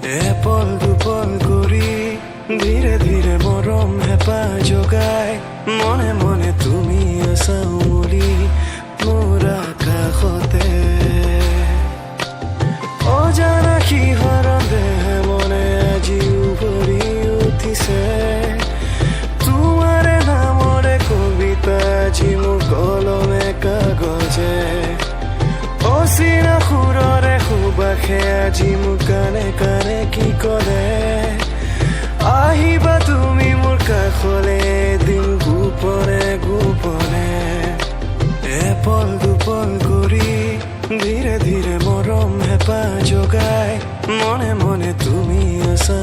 Apple দুপল কৰি ধীৰে ধীৰে মৰম হেঁপাহ জগাই মনে মনে তুমি আছা উমলি মোৰ আকাশতে অজানা সিহঁৰ দেহে মনে আজি উভৰি উঠিছে তোমাৰে নামৰে কবিতা আজি মোৰ কলমে কাগজে অচিনা সুৰৰে সুবাসে আজি মোৰ কাণে কাণে কি ক'লে আহিবা তুমি মোৰ কাষলে দিন গোপনে গোপনে এপল দুপল কৰি ধীৰে ধীৰে মৰম হেঁপাহ জগাই মনে মনে তুমি আছা